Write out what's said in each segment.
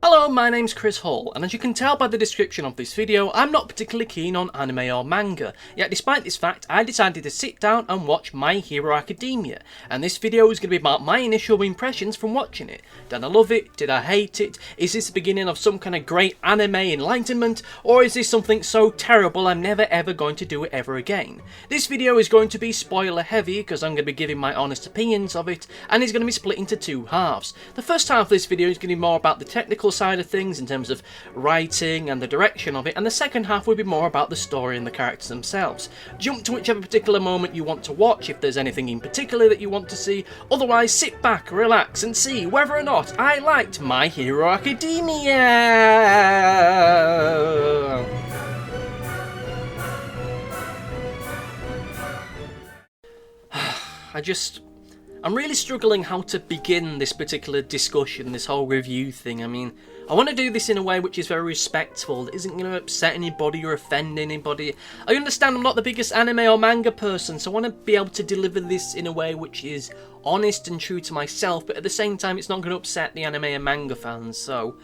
Hello, my name's Chris Hall, and as you can tell by the description of this video, I'm not particularly keen on anime or manga, yet despite this fact, I decided to sit down and watch My Hero Academia, and this video is going to be about my initial impressions from watching it. Did I love it? Did I hate it? Is this the beginning of some kind of great anime enlightenment, or is this something so terrible I'm never ever going to do it ever again? This video is going to be spoiler heavy, because I'm going to be giving my honest opinions of it, and it's going to be split into two halves. The first half of this video is going to be more about the technical side of things in terms of writing and the direction of it, and the second half will be more about the story and the characters themselves. Jump to whichever particular moment you want to watch if there's anything in particular that you want to see, otherwise sit back, relax and see whether or not I liked My Hero Academia! I'm really struggling how to begin this particular discussion, this whole review thing. I mean, I want to do this in a way which is very respectful, that isn't going to upset anybody or offend anybody. I understand I'm not the biggest anime or manga person, so I want to be able to deliver this in a way which is honest and true to myself, but at the same time it's not going to upset the anime and manga fans, so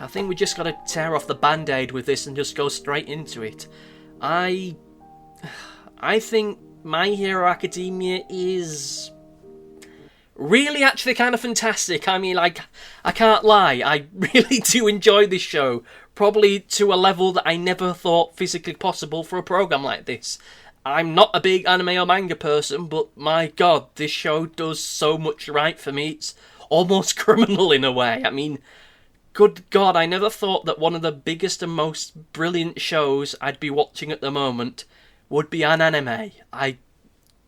I think we just got to tear off the band-aid with this and just go straight into it. I think My Hero Academia is really actually kind of fantastic. I mean, like, I can't lie, I really do enjoy this show, probably to a level that I never thought physically possible for a program like this. I'm not a big anime or manga person, but my god, this show does so much right for me, it's almost criminal in a way. I mean, good god, I never thought that one of the biggest and most brilliant shows I'd be watching at the moment would be an anime.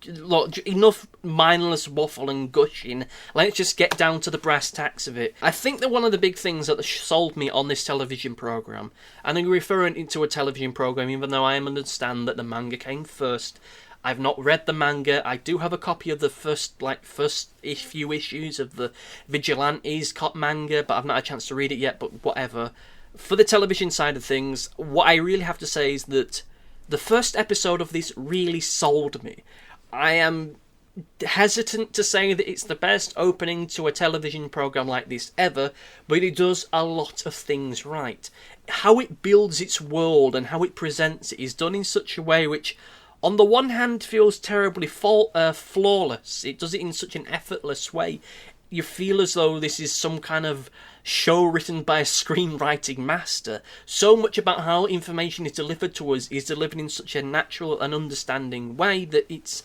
Look, enough mindless waffle and gushing. Let's just get down to the brass tacks of it. I think that one of the big things that sold me on this television programme, and I'm referring it to a television programme even though I understand that the manga came first. I've not read the manga. I do have a copy of the first few issues of the Vigilantes manga, but I've not had a chance to read it yet, but whatever. For the television side of things, what I really have to say is that the first episode of this really sold me. I am hesitant to say that it's the best opening to a television programme like this ever, but it does a lot of things right. How it builds its world and how it presents it is done in such a way which, on the one hand, feels terribly flawless. It does it in such an effortless way. You feel as though this is some kind of show written by a screenwriting master. So much about how information is delivered to us is delivered in such a natural and understanding way that it's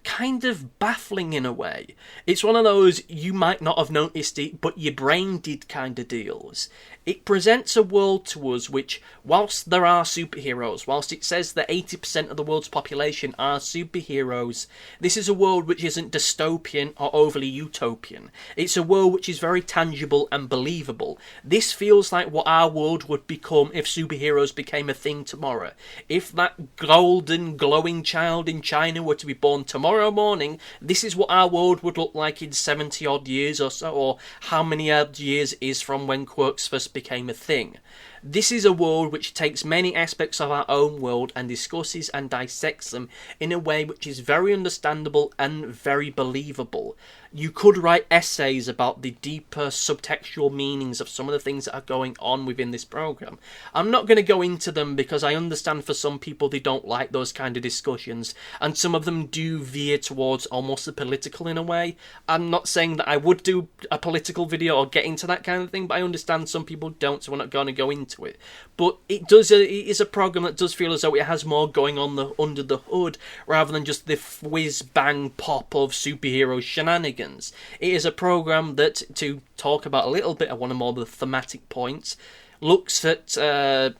kind of baffling in a way. It's one of those you might not have noticed it, but your brain did kind of deals. It presents a world to us which, whilst there are superheroes, whilst it says that 80% of the world's population are superheroes, this is a world which isn't dystopian or overly utopian. It's a world which is very tangible and believable. This feels like what our world would become if superheroes became a thing tomorrow. If that golden, glowing child in China were to be born tomorrow morning, this is what our world would look like in 70 odd years or so, or how many odd years is from when quirks first became a thing. This is a world which takes many aspects of our own world and discusses and dissects them in a way which is very understandable and very believable. You could write essays about the deeper subtextual meanings of some of the things that are going on within this program. I'm not going to go into them because I understand for some people they don't like those kind of discussions, and some of them do veer towards almost the political in a way. I'm not saying that I would do a political video or get into that kind of thing, but I understand some people don't, so we're not going to go into it. But it is a program that does feel as though it has more going on under the hood rather than just the whiz bang pop of superhero shenanigans. It is a program that, to talk about a little bit of one of more of the thematic points, looks at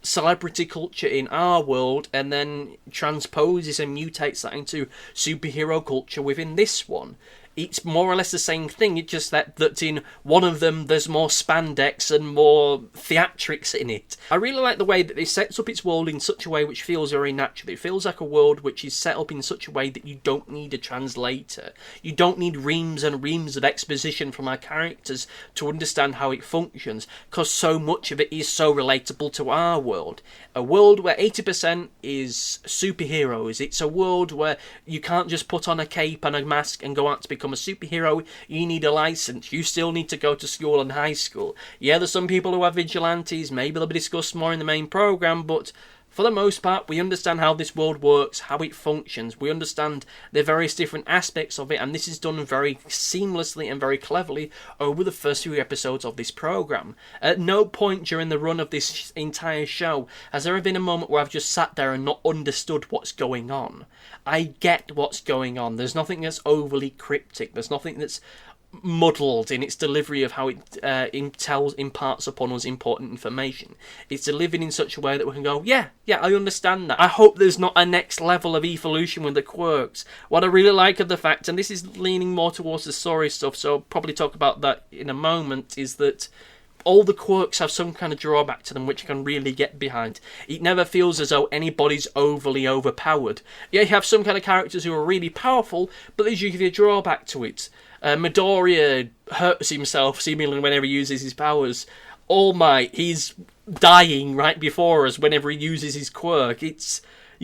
celebrity culture in our world and then transposes and mutates that into superhero culture within this one. It's more or less the same thing, it's just that in one of them there's more spandex and more theatrics in it. I really like the way that it sets up its world in such a way which feels very natural. It feels like a world which is set up in such a way that you don't need a translator. You don't need reams and reams of exposition from our characters to understand how it functions, because so much of it is so relatable to our world. A world where 80% is superheroes. It's a world where you can't just put on a cape and a mask and go out to become become a superhero, you need a license. You still need to go to school and high school. Yeah, there's some people who are vigilantes. Maybe they'll be discussed more in the main program, but for the most part, we understand how this world works, how it functions. We understand the various different aspects of it, and this is done very seamlessly and very cleverly over the first few episodes of this program. At no point during the run of this entire show has there ever been a moment where I've just sat there and not understood what's going on. I get what's going on. There's nothing that's overly cryptic. There's nothing that's muddled in its delivery of how it imparts upon us important information. It's delivered in such a way that we can go, yeah, I understand that. I hope there's not a next level of evolution with the quirks. What I really like of the fact, and this is leaning more towards the story stuff, so I'll probably talk about that in a moment, is that all the quirks have some kind of drawback to them which I can really get behind. It never feels as though anybody's overly overpowered. Yeah, you have some kind of characters who are really powerful, but there's usually a drawback to it. Midoriya hurts himself seemingly whenever he uses his powers. All Might, he's dying right before us whenever he uses his quirk. It's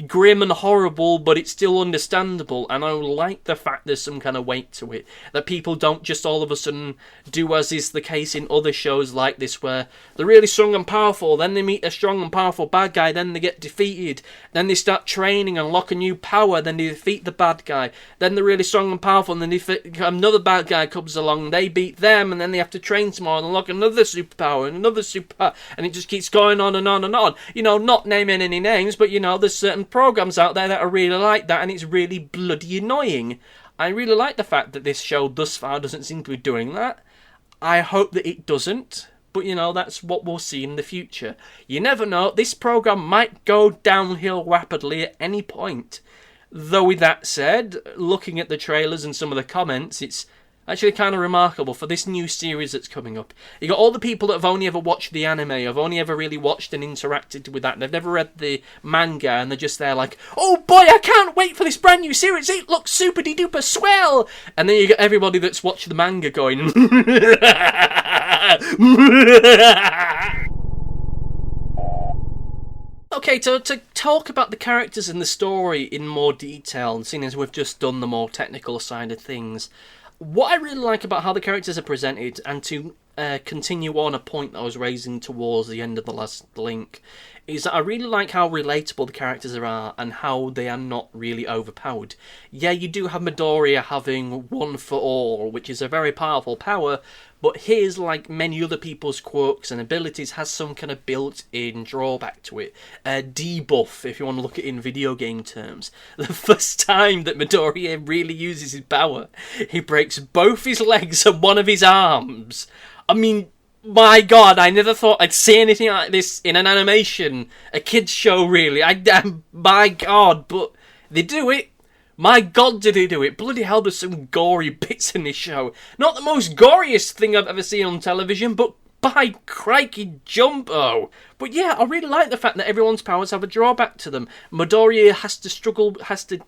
grim and horrible, but it's still understandable, and I like the fact there's some kind of weight to it. That people don't just all of a sudden do as is the case in other shows like this, where they're really strong and powerful, then they meet a strong and powerful bad guy, then they get defeated, then they start training and unlock a new power, then they defeat the bad guy, then they're really strong and powerful, and then another bad guy comes along, they beat them, and then they have to train some more and unlock another superpower and another superpower, and it just keeps going on and on and on. You know, not naming any names, but you know, there's certain programs out there that are really like that, and it's really bloody annoying. I really like the fact that this show thus far doesn't seem to be doing that. I hope that it doesn't, but you know, that's what we'll see in the future. You never know, this program might go downhill rapidly at any point. Though with that said, looking at the trailers and some of the comments, it's actually kind of remarkable for this new series that's coming up. You got all the people that have only ever watched the anime, have only ever really watched and interacted with that. They've never read the manga, and they're just there like, oh boy, I can't wait for this brand new series. It looks super duper swell. And then you got everybody that's watched the manga going, okay, to talk about the characters and the story in more detail, and seeing as we've just done the more technical side of things, what I really like about how the characters are presented, and to continue on a point that I was raising towards the end of the last link, is that I really like how relatable the characters are and how they are not really overpowered. Yeah, you do have Midoriya having one for all, which is a very powerful power, but his, like many other people's quirks and abilities, has some kind of built-in drawback to it. Debuff, if you want to look at it in video game terms. The first time that Midoriya really uses his power, he breaks both his legs and one of his arms. I mean, my God, I never thought I'd see anything like this in an animation, a kid's show, really. My God, but they do it. My God, did they do it? Bloody hell, there's some gory bits in this show. Not the most goriest thing I've ever seen on television, but by crikey jumbo. But yeah, I really like the fact that everyone's powers have a drawback to them. Midoriya has to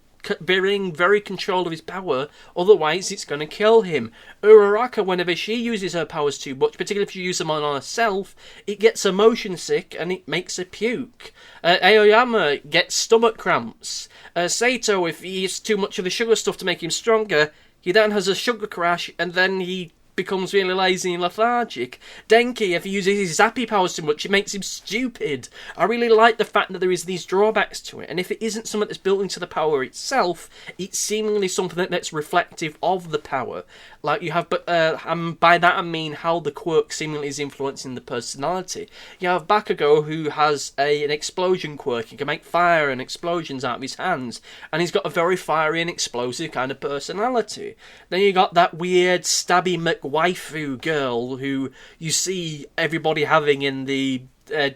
being very control of his power, otherwise it's going to kill him. Uraraka, whenever she uses her powers too much, particularly if she uses them on herself, it gets her motion sick and it makes her puke. Aoyama gets stomach cramps. Saito, if he eats too much of the sugar stuff to make him stronger, he then has a sugar crash and then he becomes really lazy and lethargic. Denki, if he uses his zappy powers too much, it makes him stupid. I really like the fact that there is these drawbacks to it, and if it isn't something that's built into the power itself, it's seemingly something that's reflective of the power. Like you have, but by that I mean how the quirk seemingly is influencing the personality. You have Bakugo, who has an explosion quirk. He can make fire and explosions out of his hands, and he's got a very fiery and explosive kind of personality. Then you got that weird stabby McWaifu girl who you see everybody having in the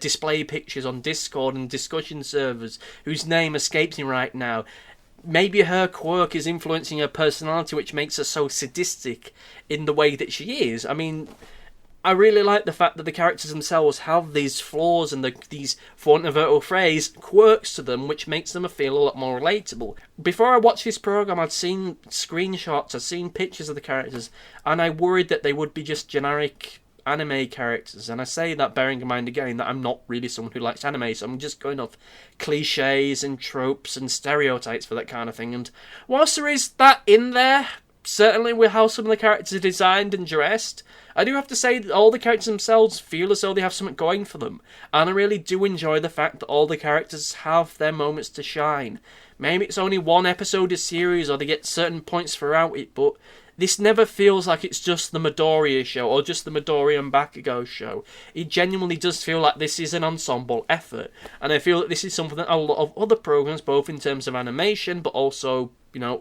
display pictures on Discord and discussion servers, whose name escapes me right now. Maybe her quirk is influencing her personality, which makes her so sadistic in the way that she is. I mean, I really like the fact that the characters themselves have these flaws and these, for want of a better phrase, quirks to them, which makes them feel a lot more relatable. Before I watched this program, I'd seen screenshots, I'd seen pictures of the characters, and I worried that they would be just generic anime characters. And I say that bearing in mind again that I'm not really someone who likes anime, so I'm just going off cliches and tropes and stereotypes for that kind of thing. And whilst there is that in there, certainly with how some of the characters are designed and dressed, I do have to say that all the characters themselves feel as though they have something going for them. And I really do enjoy the fact that all the characters have their moments to shine. Maybe it's only one episode a series, or they get certain points throughout it, but this never feels like it's just the Midoriya show, or just the Midoriya and Bakugo show. It genuinely does feel like this is an ensemble effort. And I feel that this is something that a lot of other programs, both in terms of animation, but also,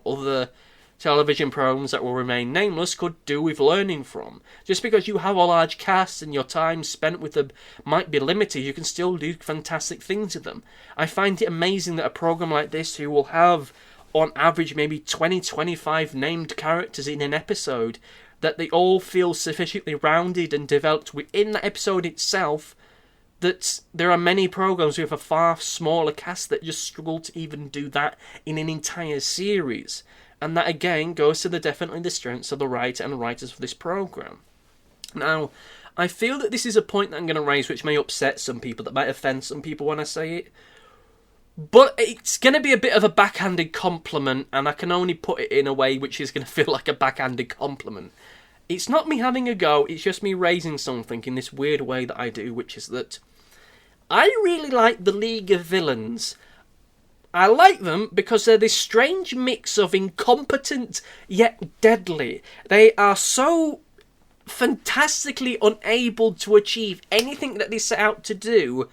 other television programs that will remain nameless, could do with learning from. Just because you have a large cast and your time spent with them might be limited, you can still do fantastic things with them. I find it amazing that a program like this, who will have on average maybe 20-25 named characters in an episode, that they all feel sufficiently rounded and developed within the episode itself, that there are many programs with a far smaller cast that just struggle to even do that in an entire series. And that again goes to definitely the strengths of the writer and writers for this program. Now, I feel that this is a point that I'm going to raise which may upset some people, that might offend some people when I say it. But it's going to be a bit of a backhanded compliment, and I can only put it in a way which is going to feel like a backhanded compliment. It's not me having a go, it's just me raising something in this weird way that I do, which is that I really like the League of Villains. I like them because they're this strange mix of incompetent yet deadly. They are so fantastically unable to achieve anything that they set out to do,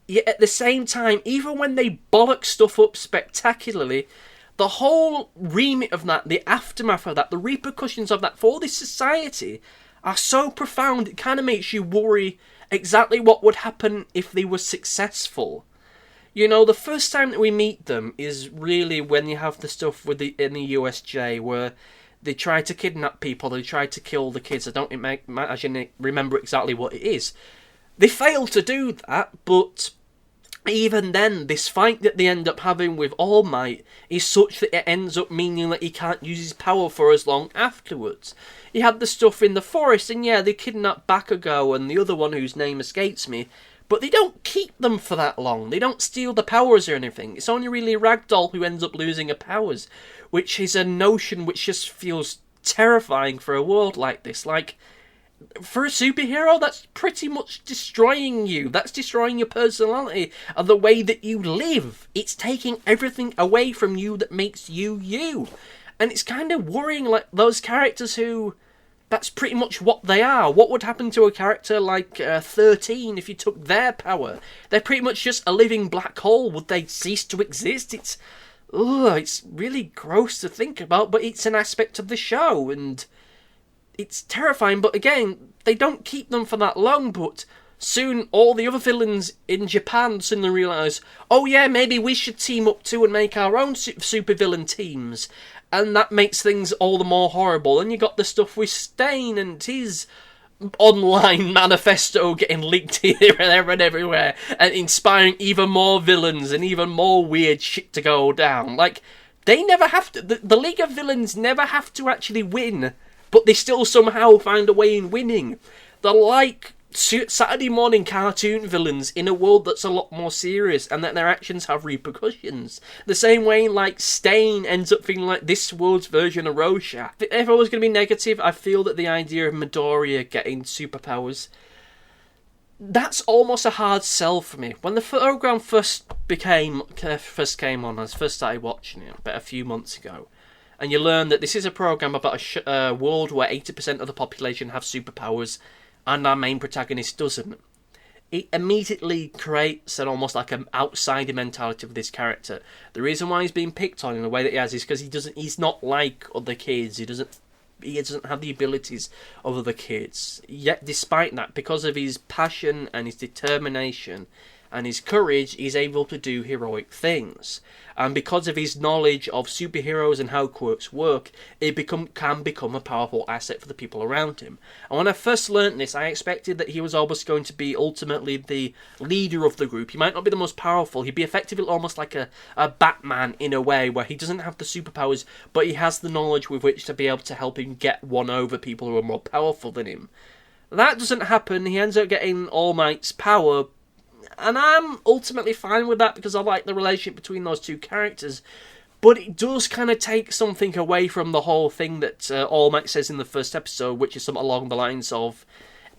yet at the same time, even when they bollock stuff up spectacularly, the whole remit of that, the aftermath of that, the repercussions of that for this society are so profound, it kind of makes you worry exactly what would happen if they were successful. The first time that we meet them is really when you have the stuff in the USJ where they try to kidnap people, they try to kill the kids. I don't remember exactly what it is. They fail to do that, but even then, this fight that they end up having with All Might is such that it ends up meaning that he can't use his power for as long afterwards. You had the stuff in the forest, and yeah, they kidnap Bakugo and the other one whose name escapes me, but they don't keep them for that long. They don't steal the powers or anything. It's only really Ragdoll who ends up losing her powers, which is a notion which just feels terrifying for a world like this. Like, for a superhero, that's pretty much destroying you. That's destroying your personality and the way that you live. It's taking everything away from you that makes you you. And it's kind of worrying, like, those characters who... that's pretty much what they are. What would happen to a character like 13 if you took their power? They're pretty much just a living black hole. Would they cease to exist? It's really gross to think about, but it's an aspect of the show, and it's terrifying. But again, they don't keep them for that long, but soon all the other villains in Japan suddenly realise, oh yeah, maybe we should team up too and make our own supervillain teams. And that makes things all the more horrible. And you got the stuff with Stain and his online manifesto getting leaked here and there and everywhere, and inspiring even more villains and even more weird shit to go down. Like, they never have to... The League of Villains never have to actually win, but they still somehow find a way in winning. They're like Saturday morning cartoon villains in a world that's a lot more serious, and that their actions have repercussions. The same way, like, Stain ends up feeling like this world's version of Rorschach. If I was going to be negative, I feel that the idea of Midoriya getting superpowers, that's almost a hard sell for me. When the program first came on, I first started watching it about a few months ago, and you learn that this is a program about a world where 80% of the population have superpowers, and our main protagonist doesn't. It immediately creates an almost like an outsider mentality of this character. The reason why he's being picked on in the way that he has is because he's not like other kids. He doesn't have the abilities of other kids. Yet, despite that, because of his passion and his determination and his courage, he's able to do heroic things. And because of his knowledge of superheroes and how quirks work, it can become a powerful asset for the people around him. And when I first learnt this, I expected that he was almost going to be ultimately the leader of the group. He might not be the most powerful. He'd be effectively almost like a Batman in a way, where he doesn't have the superpowers, but he has the knowledge with which to be able to help him get one over people who are more powerful than him. That doesn't happen. He ends up getting All Might's power, and I'm ultimately fine with that because I like the relationship between those two characters. But it does kind of take something away from the whole thing that All Might says in the first episode, which is something along the lines of,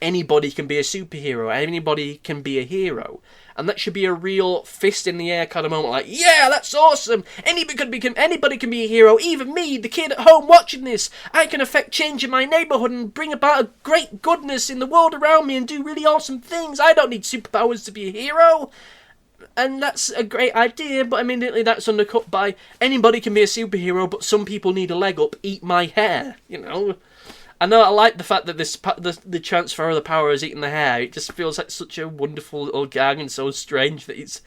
anybody can be a superhero, anybody can be a hero. And that should be a real fist in the air kind of moment, like, yeah, that's awesome! Anybody can be a hero, even me, the kid at home watching this. I can affect change in my neighbourhood and bring about a great goodness in the world around me and do really awesome things. I don't need superpowers to be a hero. And that's a great idea, but immediately that's undercut by, anybody can be a superhero, but some people need a leg up, eat my hair, you know? I know I like the fact that the transfer of the power is eating the hair. It just feels like such a wonderful little gag and so strange that it's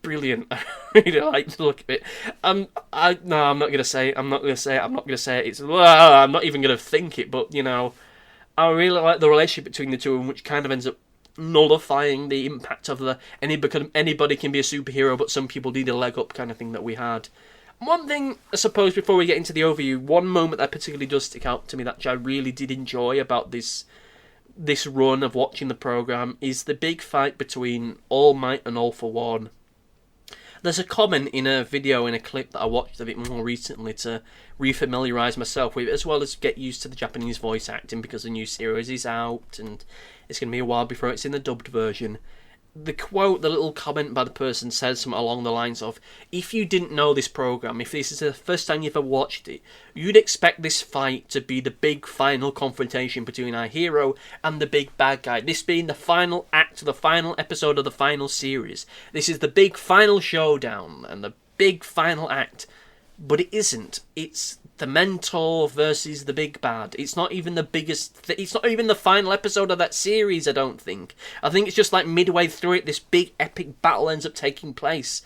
brilliant. I really like to look at it. I'm not gonna say it. I'm not gonna say it. I'm not even gonna think it. But you know, I really like the relationship between the two of them, which kind of ends up nullifying the impact of the anybody can be a superhero, but some people need a leg up kind of thing that we had. One thing, I suppose, before we get into the overview, one moment that particularly does stick out to me that I really did enjoy about this run of watching the programme is the big fight between All Might and All for One. There's a comment in a video, in a clip that I watched a bit more recently to refamiliarise myself with, as well as get used to the Japanese voice acting, because the new series is out and it's going to be a while before it's in the dubbed version. The quote, the little comment by the person says something along the lines of, if you didn't know this programme, if this is the first time you've ever watched it, you'd expect this fight to be the big final confrontation between our hero and the big bad guy. This being the final act, the final episode of the final series. This is the big final showdown and the big final act. But it isn't. It's the mentor versus the big bad. It's not even the biggest... it's not even the final episode of that series, I don't think. I think it's just like midway through it, this big epic battle ends up taking place.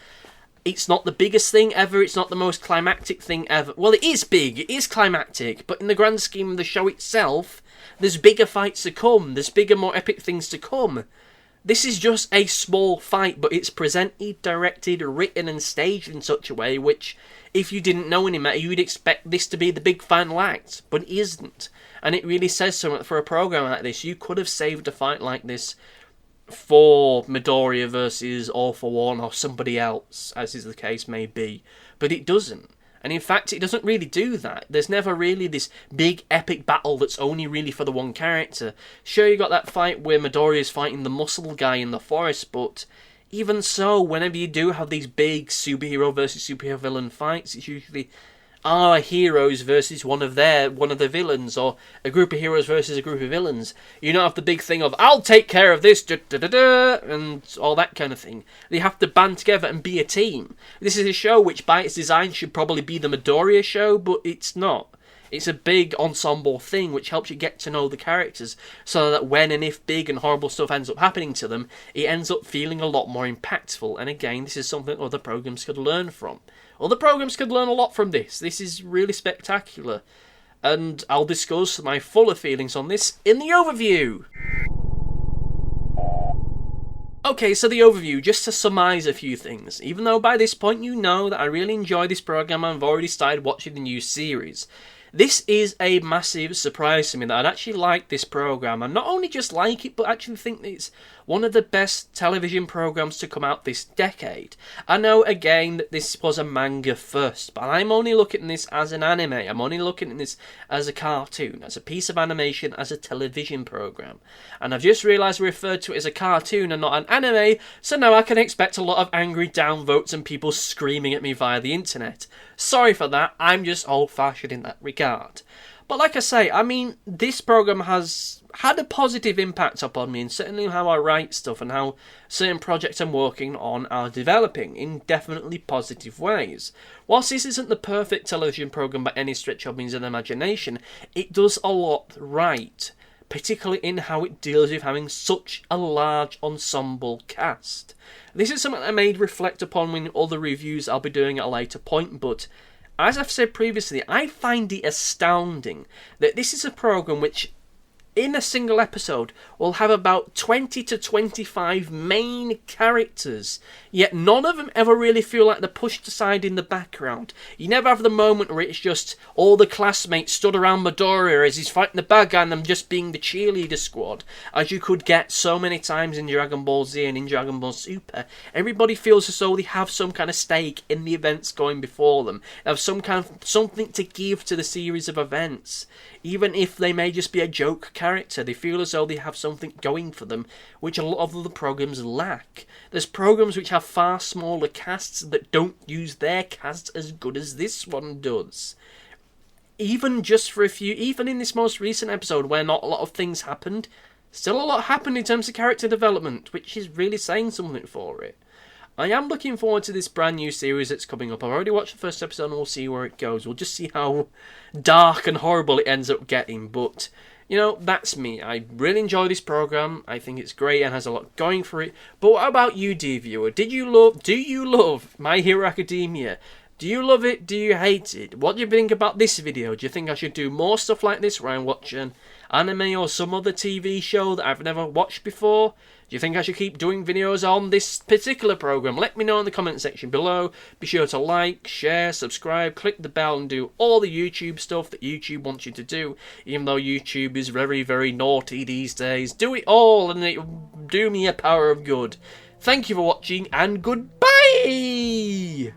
It's not the biggest thing ever. It's not the most climactic thing ever. Well, it is big. It is climactic. But in the grand scheme of the show itself, there's bigger fights to come. There's bigger, more epic things to come. This is just a small fight, but it's presented, directed, written and staged in such a way which, if you didn't know any better, you'd expect this to be the big final act, but it isn't. And it really says something for a program like this. You could have saved a fight like this for Midoriya versus All for One or somebody else, as is the case may be, but it doesn't. And in fact, it doesn't really do that. There's never really this big epic battle that's only really for the one character. Sure, you got that fight where Midoriya is fighting the muscle guy in the forest, but even so, whenever you do have these big superhero versus superhero villain fights, it's usually our heroes versus one of the villains, or a group of heroes versus a group of villains. You don't have the big thing of, I'll take care of this, and all that kind of thing. They have to band together and be a team. This is a show which by its design should probably be the Midoriya show, but it's not. It's a big ensemble thing which helps you get to know the characters, so that when and if big and horrible stuff ends up happening to them, it ends up feeling a lot more impactful. And again, this is something other programs could learn from. Other programs could learn a lot from this. This is really spectacular. And I'll discuss my fuller feelings on this in the overview. Okay, so the overview, just to surmise a few things. Even though by this point you know that I really enjoy this program and I've already started watching the new series, this is a massive surprise to me that I'd actually like this program, and not only just like it, but actually think that it's one of the best television programs to come out this decade. I know, again, that this was a manga first, but I'm only looking at this as an anime. I'm only looking at this as a cartoon, as a piece of animation, as a television program. And I've just realised I referred to it as a cartoon and not an anime, so now I can expect a lot of angry downvotes and people screaming at me via the internet. Sorry for that, I'm just old-fashioned in that regard. But like I say, I mean, this program has had a positive impact upon me, and certainly how I write stuff and how certain projects I'm working on are developing in definitely positive ways. Whilst this isn't the perfect television program by any stretch of means of the imagination, it does a lot right, particularly in how it deals with having such a large ensemble cast. This is something I may reflect upon in other reviews I'll be doing at a later point, but as I've said previously, I find it astounding that this is a program which in a single episode, will have about 20 to 25 main characters, yet none of them ever really feel like they're pushed aside in the background. You never have the moment where it's just all the classmates stood around Midoriya as he's fighting the bad guy and them just being the cheerleader squad, as you could get so many times in Dragon Ball Z and in Dragon Ball Super. Everybody feels as though they have some kind of stake in the events going before them. They have some kind of something to give to the series of events. Even if they may just be a joke character, they feel as though they have something going for them, which a lot of other programs lack. There's programs which have far smaller casts that don't use their casts as good as this one does. Even in this most recent episode where not a lot of things happened, still a lot happened in terms of character development, which is really saying something for it. I am looking forward to this brand new series that's coming up. I've already watched the first episode and we'll see where it goes. We'll just see how dark and horrible it ends up getting. But, you know, that's me. I really enjoy this program. I think it's great and has a lot going for it. But what about you, dear viewer? Do you love My Hero Academia? Do you love it? Do you hate it? What do you think about this video? Do you think I should do more stuff like this where I'm watching anime or some other TV show that I've never watched before? Do you think I should keep doing videos on this particular program? Let me know in the comment section below. Be sure to like, share, subscribe, click the bell and do all the YouTube stuff that YouTube wants you to do. Even though YouTube is very, very naughty these days. Do it all and it will do me a power of good. Thank you for watching and goodbye!